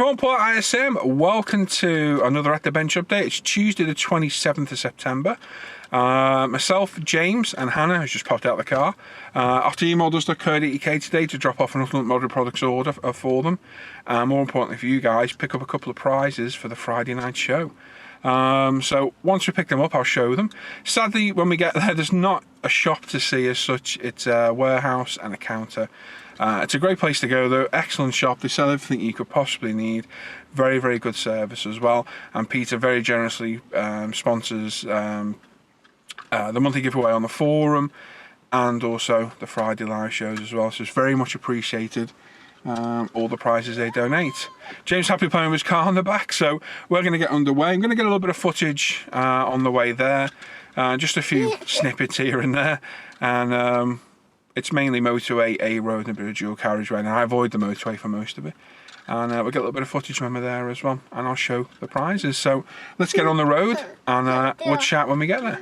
From Port ISM, welcome to another At The Bench update. It's Tuesday the 27th of September. Myself, James and Hannah has just popped out of the car after emodels.co.uk today to drop off an Ultimate Model Products order for them. More importantly for you guys, pick up a couple of prizes for the Friday night show. So once we pick them up, I'll show them. Sadly, when we get there, there's not a shop to see as such. It's a warehouse and a counter. It's a great place to go though, excellent shop, they sell everything you could possibly need, very, very good service as well, and Peter very generously sponsors the monthly giveaway on the forum and also the Friday live shows as well, so it's very much appreciated, all the prizes they donate. James happy playing with his car on the back, so we're going to get underway. I'm going to get a little bit of footage on the way there, just a few snippets here and there, and it's mainly motorway, A road and a bit of dual carriageway, and I avoid the motorway for most of it. And we'll get a little bit of footage when we're there as well, and I'll show the prizes. So let's get on the road and we'll chat when we get there.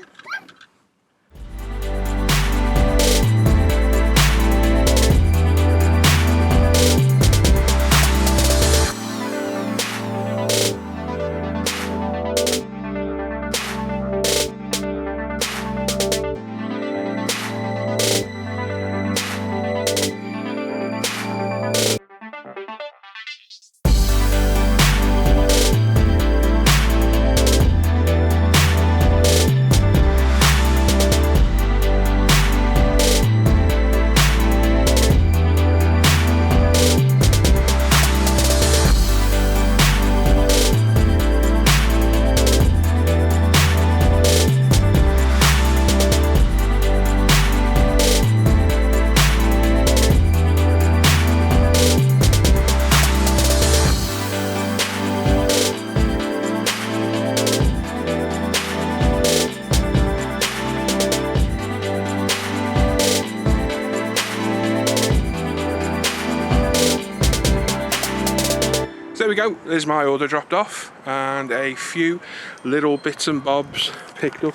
There we go, there's my order dropped off and a few little bits and bobs picked up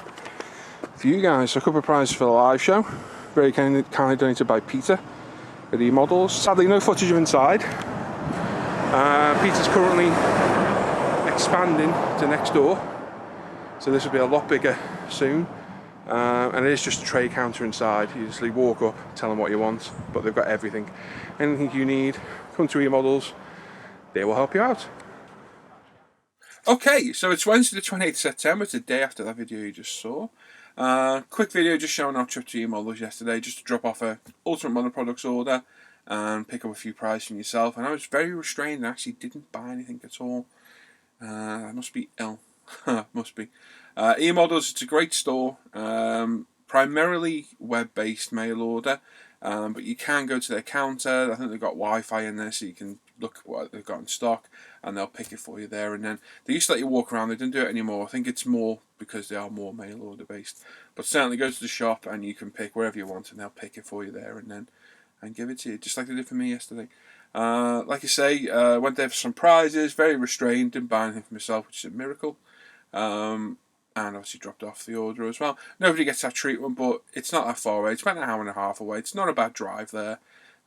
for you guys. So a couple of prizes for the live show, very kindly donated by Peter at eModels. Sadly no footage of inside. Peter's currently expanding to next door, so this will be a lot bigger soon, and it is just a tray counter inside. You just walk up, tell them what you want, but they've got everything. Anything you need, come to eModels. They will help you out. Okay, so it's Wednesday the 28th of September, it's the day after that video you just saw. Quick video just showing our trip to eModels yesterday, just to drop off a Ultimate Model Products order and pick up a few prizes from yourself. And I was very restrained and actually didn't buy anything at all. I must be ill. Must be. eModels, it's a great store, primarily web-based mail order. But you can go to their counter. I think they've got Wi-Fi in there, so you can look at what they've got in stock and they'll pick it for you there. And then they used to let you walk around. They don't do it anymore. I think it's more because they are more mail order based. But certainly go to the shop and you can pick wherever you want and they'll pick it for you there and give it to you, just like they did for me yesterday. Like I say, went there for some prizes, very restrained, didn't buy anything for myself, which is a miracle. And obviously dropped off the order as well. Nobody gets that treatment, but it's not that far away. It's about an hour and a half away. It's not a bad drive there.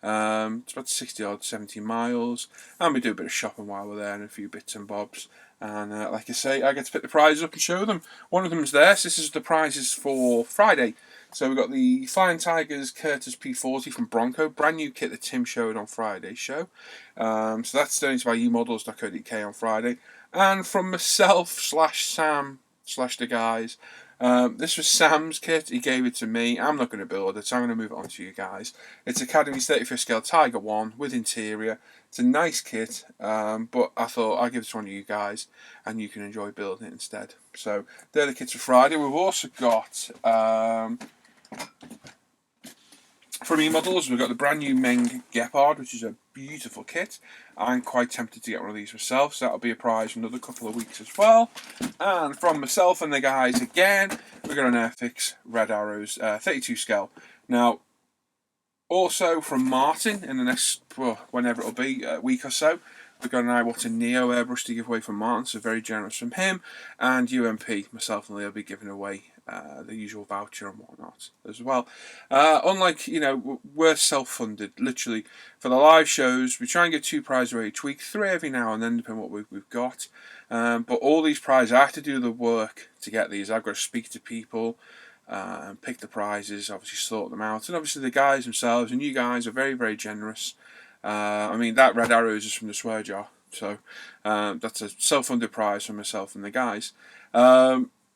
It's about 60 odd, 70 miles. And we do a bit of shopping while we're there and a few bits and bobs. And like I say, I get to pick the prizes up and show them. One of them is there. So this is the prizes for Friday. So we've got the Flying Tigers Curtis P40 from Bronco. Brand new kit that Tim showed on Friday's show. So that's donated by emodels.co.uk on Friday. And from myself / Sam / the guys, this was Sam's kit. He gave it to me. I'm not going to build it, so I'm going to move it on to you guys. It's Academy's 35th scale Tiger 1 with interior. It's a nice kit, but I thought I'd give it to one of you guys and you can enjoy building it instead. So they're the kits for Friday. We've also got from eModels, we've got the brand new Meng Gepard, which is a beautiful kit. I'm quite tempted to get one of these myself, so that'll be a prize for another couple of weeks as well. And from myself and the guys again, we've got an Airfix Red Arrows 32 scale. Now, also from Martin in the next, well, whenever it'll be, a week or so, we've got an Iwata Neo airbrush to give away from Martin, so very generous from him. And UMP, myself and Leo will be giving away the usual voucher and whatnot as well. Unlike, we're self-funded, literally. For the live shows, we try and get 2 prizes away each week, 3 every now and then, depending on what we've got. But all these prizes, I have to do the work to get these. I've got to speak to people, pick the prizes, obviously sort them out. And obviously the guys themselves, and you guys are very, very generous. That red arrow is just from the swear jar. So that's a self-funded prize for myself and the guys.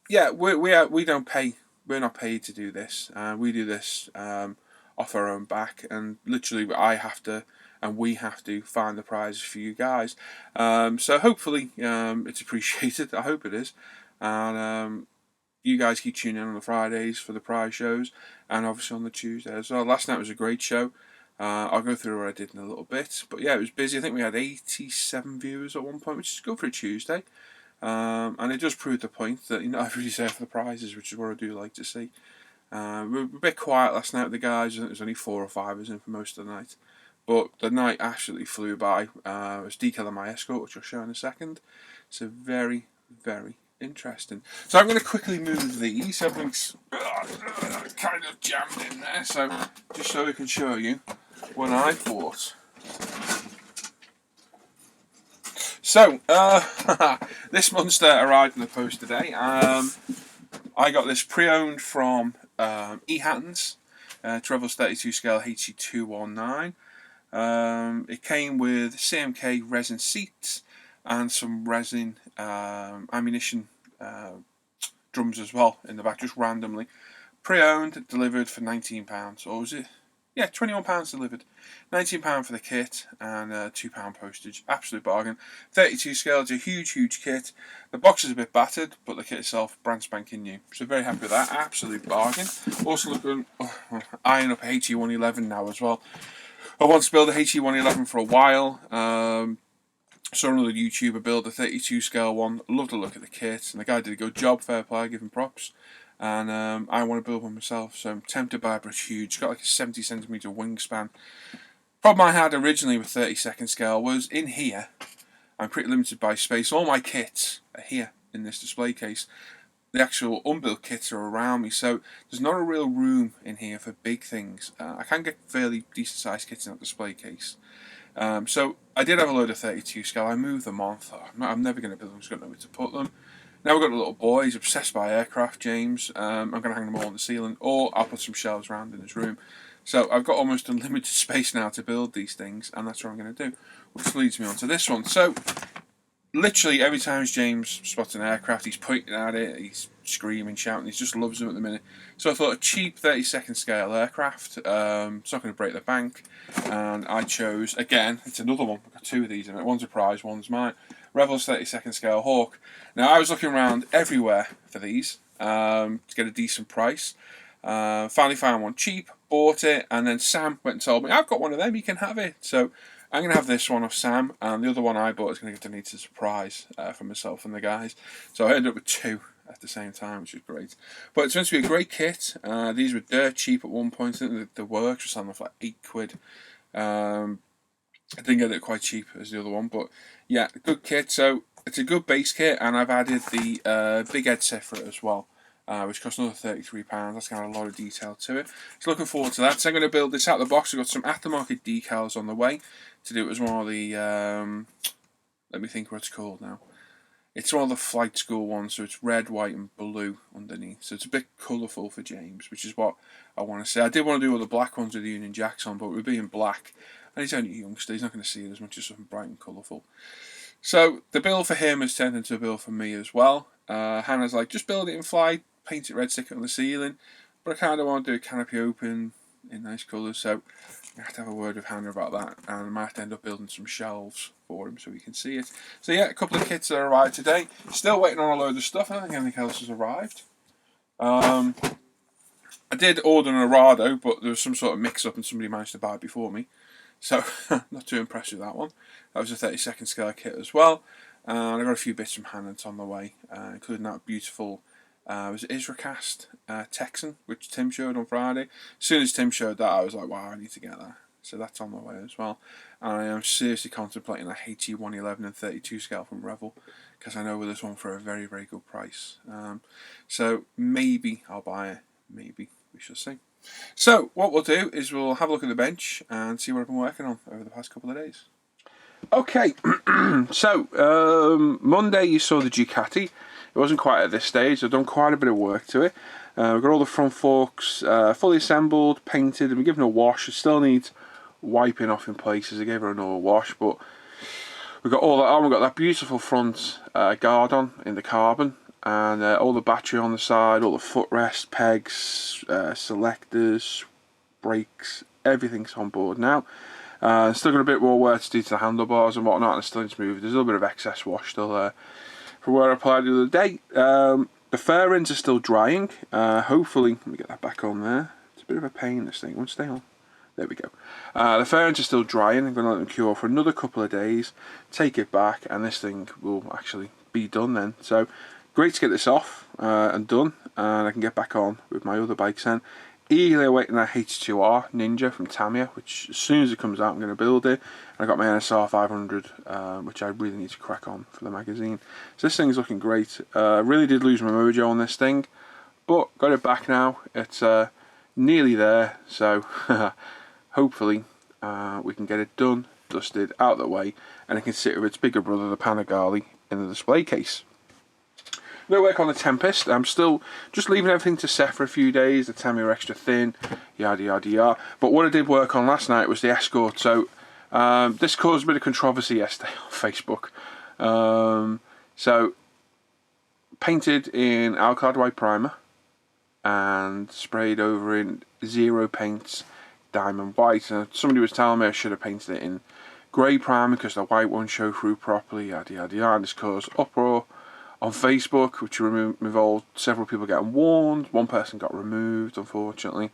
We don't pay. We're not paid to do this. We do this off our own back, and literally I have to, and we have to find the prizes for you guys. So hopefully it's appreciated. I hope it is, and you guys keep tuning in on the Fridays for the prize shows, and obviously on the Tuesday as well. Last night was a great show. I'll go through what I did in a little bit, but yeah, it was busy. I think we had 87 viewers at one point, which is good for a Tuesday. And it does prove the point that not everybody's there for the prizes, which is what I do like to see. We were a bit quiet last night with the guys. I think there was only 4 or 5 of us in for most of the night. But the night absolutely flew by. It was decal on my Escort, which I'll show in a second. So very, very interesting. So I'm going to quickly move these. Everything's kind of jammed in there. So just so we can show you what I bought. So, this monster arrived in the post today. I got this pre-owned from eHatton's, Trevor's 32 scale HC219. It came with CMK resin seats and some resin ammunition drums as well in the back, just randomly. Pre-owned, delivered for £19, or was it? Yeah, £21 delivered. £19 for the kit and £2 postage. Absolute bargain. 32 scale, it's a huge, huge kit. The box is a bit battered, but the kit itself, brand spanking new. So very happy with that. Absolute bargain. Also looking, eyeing up a HE111 now as well. I want to build a HE111 for a while. Saw another YouTuber build a 32 scale one. Love the look of the kit, and the guy did a good job. Fair play, give him props. And I want to build one myself, so I'm tempted by it, but it's huge. It's got like a 70cm wingspan. Problem I had originally with 32nd scale was in here, I'm pretty limited by space. All my kits are here in this display case. The actual unbuilt kits are around me, so there's not a real room in here for big things. I can get fairly decent sized kits in that display case. So I did have a load of 32 scale. I moved them on. Thought, I'm never going to build them. I'm just going to know where to put them. Now we've got a little boy. He's obsessed by aircraft, James. I'm going to hang them all on the ceiling, or I'll put some shelves around in his room. So I've got almost unlimited space now to build these things, and that's what I'm going to do. Which leads me on to this one. So literally every time James spots an aircraft, he's pointing at it, he's screaming, shouting. He just loves them at the minute. So I thought a cheap 32nd scale aircraft. It's not going to break the bank. And I chose, again, it's another one. I've got 2 of these in it. One's a prize, one's mine. Rebel's 32nd scale Hawk. Now I was looking around everywhere for these to get a decent price. Finally found one cheap, bought it, and then Sam went and told me, I've got one of them, you can have it. So I'm going to have this one off Sam, and the other one I bought is going to get donated as a surprise for myself and the guys. So I ended up with 2 at the same time, which is great. But it's meant to be a great kit. These were dirt cheap at one point. I think the works were selling for like £8. I didn't get it quite cheap as the other one, but yeah, good kit. So it's a good base kit, and I've added the big head set for it as well, which costs another £33. That's got a lot of detail to it. So looking forward to that. So I'm going to build this out of the box. I've got some aftermarket decals on the way to do it as one of the, let me think what it's called now. It's one of the flight school ones, so it's red, white and blue underneath. So it's a bit colourful for James, which is what I want to say. I did want to do all the black ones with the Union Jacks on, but we're being black. And he's only a youngster, he's not going to see it as much as something bright and colourful. So the build for him has turned into a build for me as well. Hannah's like, just build it in flight, paint it red, stick it on the ceiling. But I kind of want to do a canopy open in nice colours, so I have to have a word with Hannah about that. And I might have to end up building some shelves for him so he can see it. So yeah, a couple of kits that arrived today. Still waiting on a load of stuff. I don't think anything else has arrived. I did order an Arado, but there was some sort of mix-up and somebody managed to buy it before me. So, not too impressed with that one. That was a 32nd scale kit as well. And I got a few bits from Hannah on the way, including that beautiful, was it Isracast Texan, which Tim showed on Friday. As soon as Tim showed that, I was like, wow, I need to get that. so that's on the way as well. And I am seriously contemplating a HE 111 and 32 scale from Revel, because I know there's one for a very, very good price. So maybe I'll buy it, maybe, we shall see. So what we'll do is we'll have a look at the bench and see what I've been working on over the past couple of days. Okay, so Monday you saw the Ducati. It wasn't quite at this stage. I've done quite a bit of work to it. We've got all the front forks fully assembled, painted, and we're given a wash. It still needs wiping off in places. I gave her a normal wash, but we've got all that on. We've got that beautiful front guard on in the carbon, and all the battery on the side, all the footrest, pegs, selectors, brakes, everything's on board now. Still got a bit more work to do to the handlebars and whatnot, and still need to move. There's a little bit of excess wash still there from where I applied the other day. The fairings are still drying. Hopefully, let me get that back on there. It's a bit of a pain, this thing. It won't stay on. There we go. The fairings are still drying. I'm going to let them cure for another couple of days, take it back, and this thing will actually be done then. So, great to get this off and done, and I can get back on with my other bikes then. Eagerly awaiting that H2R Ninja from Tamiya, which as soon as it comes out I'm going to build it. And I got my NSR 500, which I really need to crack on for the magazine. So this thing's looking great. Really did lose my mojo on this thing, but got it back now. It's nearly there, so hopefully we can get it done, dusted, out of the way, and it can sit with its bigger brother, the Panigale, in the display case. No work on the Tempest. I'm still just leaving everything to set for a few days. The Tamiya extra thin, yada yada yada. But what I did work on last night was the Escort. So this caused a bit of controversy yesterday on Facebook. So painted in Alclad white primer and sprayed over in zero paints diamond white. And somebody was telling me I should have painted it in grey primer because the white won't show through properly. Yada yada yada. And this caused uproar on Facebook, which involved several people getting warned. One person got removed, unfortunately.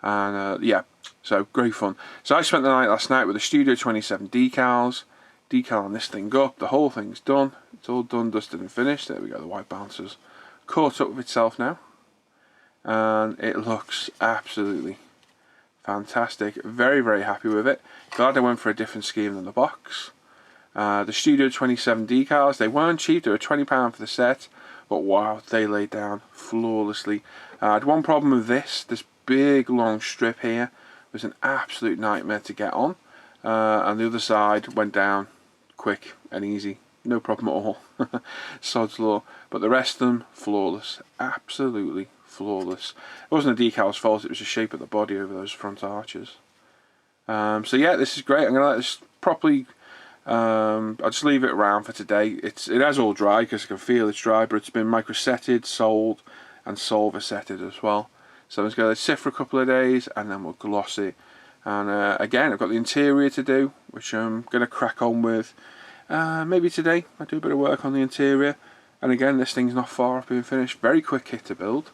And yeah, so great fun. So I spent the night last night with the Studio 27 decals. Decal on this thing up. The whole thing's done. It's all done, dusted and finished. There we go, the white bouncers caught up with itself now. And it looks absolutely fantastic. Very, very happy with it. Glad I went for a different scheme than the box. The Studio 27 decals, they weren't cheap, they were £20 for the set, but wow, they laid down flawlessly. I had one problem with this big long strip here was an absolute nightmare to get on, and the other side went down quick and easy, no problem at all, sod's law, but the rest of them, flawless, absolutely flawless. It wasn't the decal's fault, it was the shape of the body over those front arches. So yeah, this is great. I'm going to let this properly I'll just leave it around for today. It has all dry because I can feel it's dry, but it's been microsetted, soled, and solver-setted as well. So I'm just going to sit for a couple of days and then we'll gloss it. And again, I've got the interior to do, which I'm going to crack on with. Maybe today I'll do a bit of work on the interior. And again, this thing's not far off being finished. Very quick kit to build.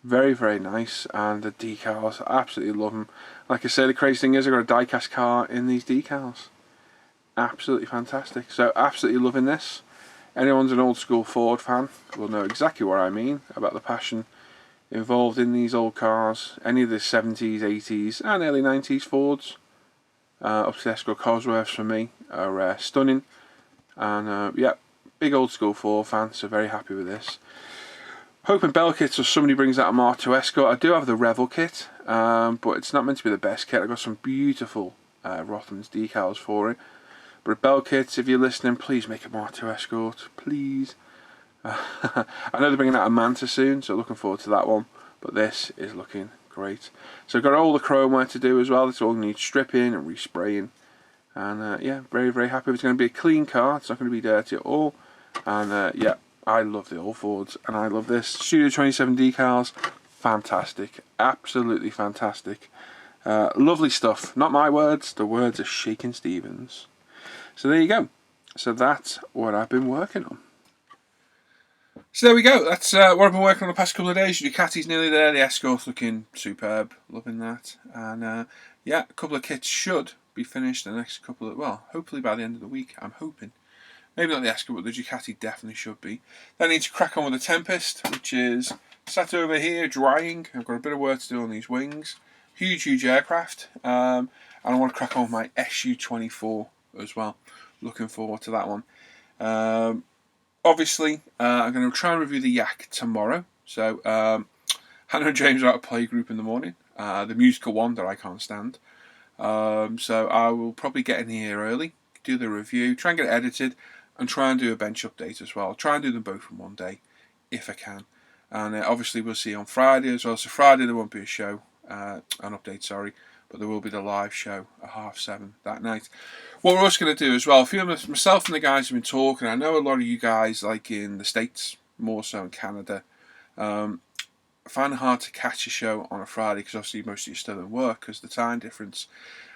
Very, very nice. And the decals, I absolutely love them. Like I say, the crazy thing is I've got a die-cast car in these decals. Absolutely fantastic. So absolutely loving this. Anyone's an old school Ford fan will know exactly what I mean about the passion involved in these old cars. Any of the 70s, 80s and early 90s Fords, up to the Escort Cosworths for me, are stunning. And yeah, big old school Ford fan, so very happy with this. Hoping bell kits or somebody brings out a Mark II Escort. I do have the Revel kit, but it's not meant to be the best kit. I've got some beautiful Rothmans decals for it. But bell kits, if you're listening, please make a Mark II Escort, please. I know they're bringing out a Manta soon, so looking forward to that one. But this is looking great. So I've got all the chrome work to do as well. This all needs stripping and respraying. And yeah, very, very happy. It's going to be a clean car. It's not going to be dirty at all. And yeah, I love the old Fords, and I love this. Studio 27 decals, fantastic. Absolutely fantastic. Lovely stuff. Not my words, the words of Shakin' Stevens. So there you go. So that's what I've been working on. So there we go. That's what I've been working on the past couple of days. Ducati's nearly there. The Escort's looking superb. Loving that. And yeah, a couple of kits should be finished the next couple of, well, hopefully by the end of the week, I'm hoping. Maybe not the Escort, but the Ducati definitely should be. Then I need to crack on with the Tempest, which is sat over here drying. I've got a bit of work to do on these wings. Huge, huge aircraft. and I want to crack on with my SU24 as well. Looking forward to that one. Obviously, I'm going to try and review the Yak tomorrow. So, Hannah and James are at a play group in the morning, the musical one that I can't stand. So I will probably get in here early, do the review, try and get it edited, and try and do a bench update as well. Try and do them both in one day, if I can. And obviously we'll see on Friday as well. So Friday there won't be a show, an update, sorry, but there will be the live show at 7:30 that night. What we're also going to do as well, a few of myself and the guys have been talking. I know a lot of you guys, like in the States, more so in Canada, I find it hard to catch a show on a Friday because obviously most of you are still in work because of the time difference.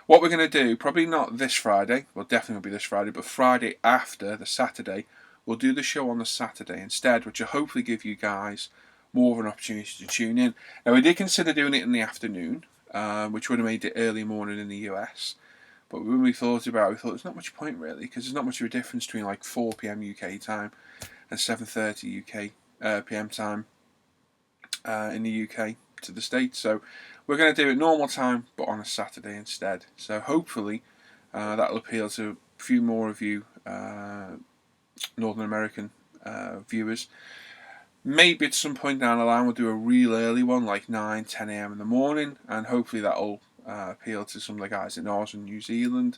What we're going to do, probably not this Friday, well definitely will be this Friday, but Friday after, the Saturday, we'll do the show on the Saturday instead, which will hopefully give you guys more of an opportunity to tune in. Now we did consider doing it in the afternoon, which would have made it early morning in the US, but when we thought about it, we thought there's not much point really, because there's not much of a difference between like 4 PM UK time and 7:30 UK PM time in the UK to the States. So we're going to do it normal time, but on a Saturday instead. So hopefully that'll appeal to a few more of you Northern American viewers. Maybe at some point down the line we'll do a real early one, like 9, 10 AM in the morning, and hopefully that'll appeal to some of the guys in Oz and New Zealand.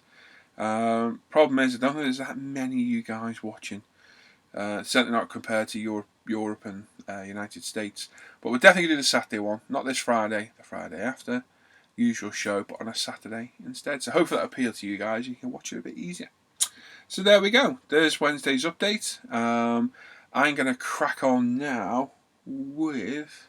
Problem is, I don't think there's that many of you guys watching. Certainly not compared to Europe and United States. But we'll definitely do the Saturday one. Not this Friday, the Friday after. Usual show, but on a Saturday instead. So hopefully that'll appeal to you guys. You can watch it a bit easier. So there we go. There's Wednesday's update. I'm going to crack on now with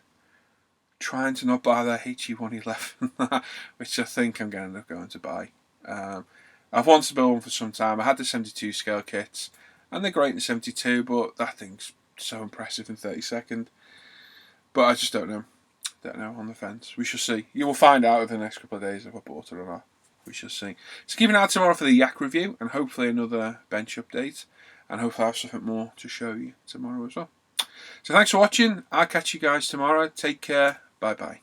trying to not buy the HE111, which I think I'm going to end up going to buy. I've wanted to build one for some time. I had the 72 scale kits, and they're great in 72, but that thing's so impressive in 32nd. But I just don't know. Don't know, on the fence. We shall see. You will find out over the next couple of days if I bought it or not. We shall see. So keep an eye out tomorrow for the Yak review, and hopefully another bench update, and hopefully I have something more to show you tomorrow as well. So thanks for watching. I'll catch you guys tomorrow. Take care. Bye bye.